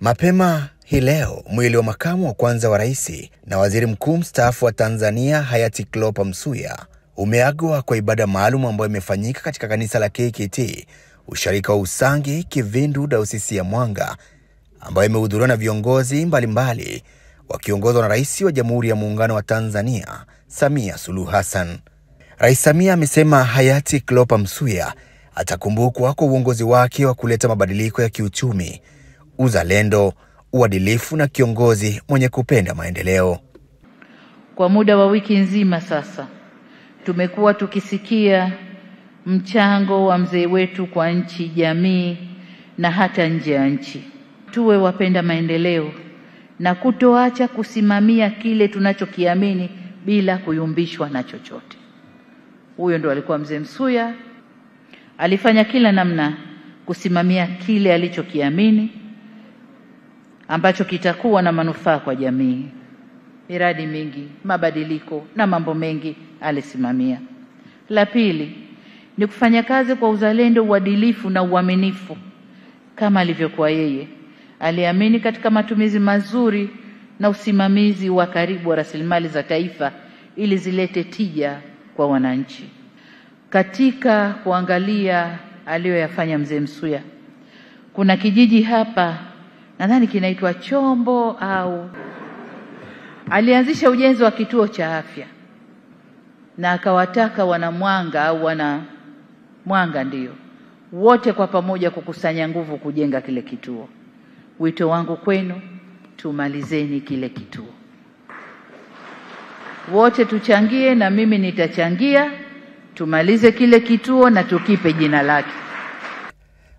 Mapema hii leo, mwili wa makamu wa kwanza wa rais na waziri mkuu mstaafu wa Tanzania hayati Cleopa Msuya umeagwa kwa ibada maalum ambayo imefanyika katika kanisa la KKKT, usharika wa Usangi, Kivindu, Dayosisi ya Mwanga, ambayo imehudhuriwa na viongozi mbalimbali wakiongozwa na Rais wa Jamhuri ya Muungano wa Tanzania, Samia Suluhu Hassan. Rais Samia amesema hayati Cleopa Msuya atakumbukwa kwa uongozi wake wa kuleta mabadiliko ya kiuchumi, uzalendo, uadilifu na kiongozi mwenye kupenda maendeleo. Kwa muda wa wiki nzima sasa tumekuwa tukisikia mchango wa mzee wetu kwa nchi, jamii na hata nje ya nchi. Tuwe wapenda maendeleo na kutoacha kusimamia kile tunachokiamini bila kuyumbishwa na chochote. Huyo ndo alikuwa mzee Msuya. Alifanya kila namna kusimamia kile alichokiamini ambacho kitakuwa na manufaa kwa jamii. Miradi mingi, mabadiliko na mambo mengi alisimamia. La pili ni kufanya kazi kwa uzalendo, uadilifu na uaminifu kama alivyokuwa yeye. Aliamini katika matumizi mazuri na usimamizi wa karibu wa rasilimali za taifa ili zilete tija kwa wananchi. Katika kuangalia aliyoyafanya mzee Msuya, kuna kijiji hapa nadhani kinaitwa Chombo, au alianzisha ujenzi wa kituo cha afya na akawataka wana Mwanga au wana Mwanga ndio wote kwa pamoja kukusanya nguvu kujenga kile kituo. Wito wangu kwenu, tumalizeni kile kituo. Wote tuchangie, na mimi nitachangia, tumalize kile kituo na tukipe jina lake.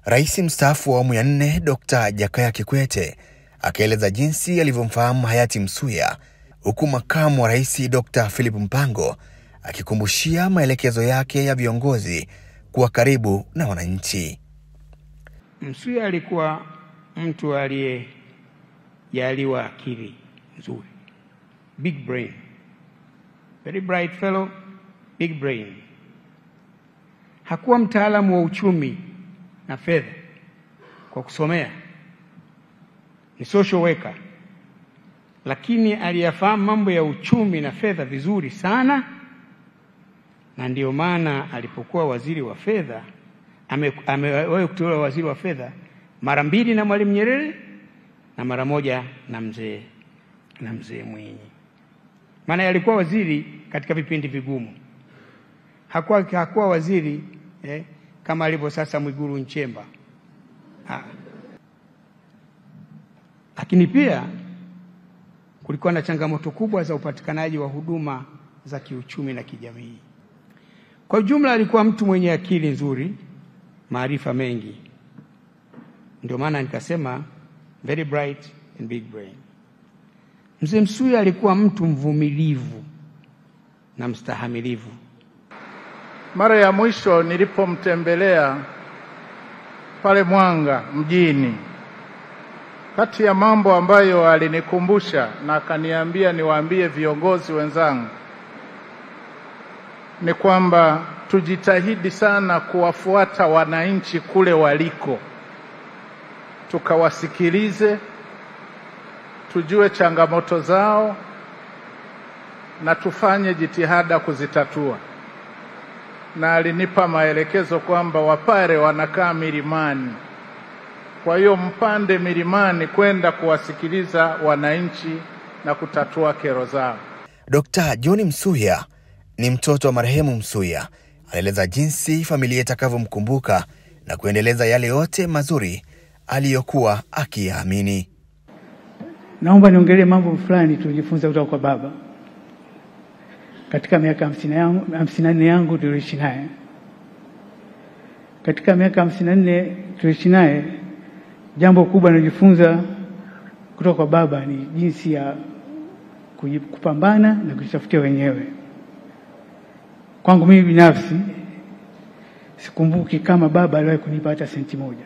Rais mstaafu wa awamu ya 4 Dr. Jakaya Kikwete akaeleza jinsi alivyomfahamu hayati Msuya, huku makamu wa rais Dr. Philip Mpango akikumbushia maelekezo yake ya viongozi kuwa karibu na wananchi. Msuya alikuwa mtu aliyejaliwa akili nzuri, big brain, very bright fellow, big brain. Hakuwa mtaalamu wa uchumi na fedha kwa kusomea, ni social worker, lakini aliyafahamu mambo ya uchumi na fedha vizuri sana, na ndio maana alipokuwa waziri wa fedha amewahi kutolewa waziri wa fedha mara 2 na Mwalimu Nyerere na mara 1 na mzee Mwinyi. Maana alikuwa waziri katika vipindi vigumu. Hakuwa waziri kama alivyo sasa Mwigulu Nchemba. Lakini pia kulikuwa na changamoto kubwa za upatikanaji wa huduma za kiuchumi na kijamii. Kwa ujumla alikuwa mtu mwenye akili nzuri, maarifa mengi. Ndio maana nikasema very bright and big brain. Mzee Msuya alikuwa mtu mvumilivu na mstahamilivu. Mara ya mwisho nilipomtembelea pale Mwanga mjini, kati ya mambo ambayo alinikumbusha na akaniambia niwaambie viongozi wenzangu ni kwamba tujitahidi sana kuwafuata wananchi kule waliko, tukawasikilize, tujue changamoto zao na tufanye jitihada kuzitatua. Na alinipa maelekezo kwamba Wapare wanakaa milimani, kwa hiyo mpande milimani kwenda kuwasikiliza wananchi na kutatua kero zao. Dr. John Msuya ni mtoto wa marehemu Msuya. Anaeleza jinsi familia itakavyomkumbuka na kuendeleza yale yote mazuri aliyokuwa akiamini. Naomba niongelee mambo fulani tulijifunza kutoka kwa baba. Katika miaka 54 yangu tuliishi naye. Katika miaka 54 tuliishi naye, jambo kubwa nilijifunza kutoka kwa baba ni jinsi ya kupambana na kujitafutia wenyewe. Kwangu mimi binafsi sikumbuki kama baba aliwahi kunipa hata senti moja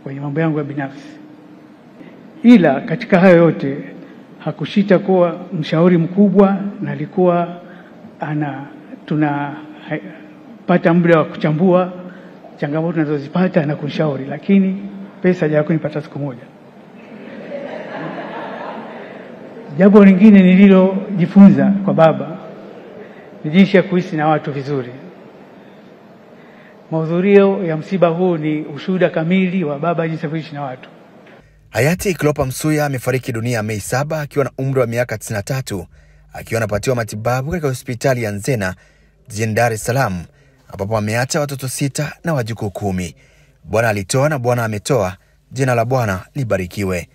kwenye mambo yangu ya binafsi. Ila katika hayo yote hakushita kuwa mshauri mkubwa, na alikuwa tunapata muda wa kuchambua changamoto tunazozipata na kushauri, lakini pesa hajawahi kunipata siku moja. Jambo lingine nililojifunza kwa baba ni jinsi ya kuishi na watu vizuri. Mahudhurio ya msiba huu ni ushuhuda kamili wa baba jinsi ya kuishi na watu. Hayati Cleopa Msuya amefariki dunia Mei 7 akiwa na umri wa miaka 93, akiwa anapatiwa matibabu katika hospitali ya Nzena jijini Dar es Salaam, ambapo ameacha watoto 6 na wajukuu 10. Bwana alitoa na Bwana ametoa, jina la Bwana libarikiwe.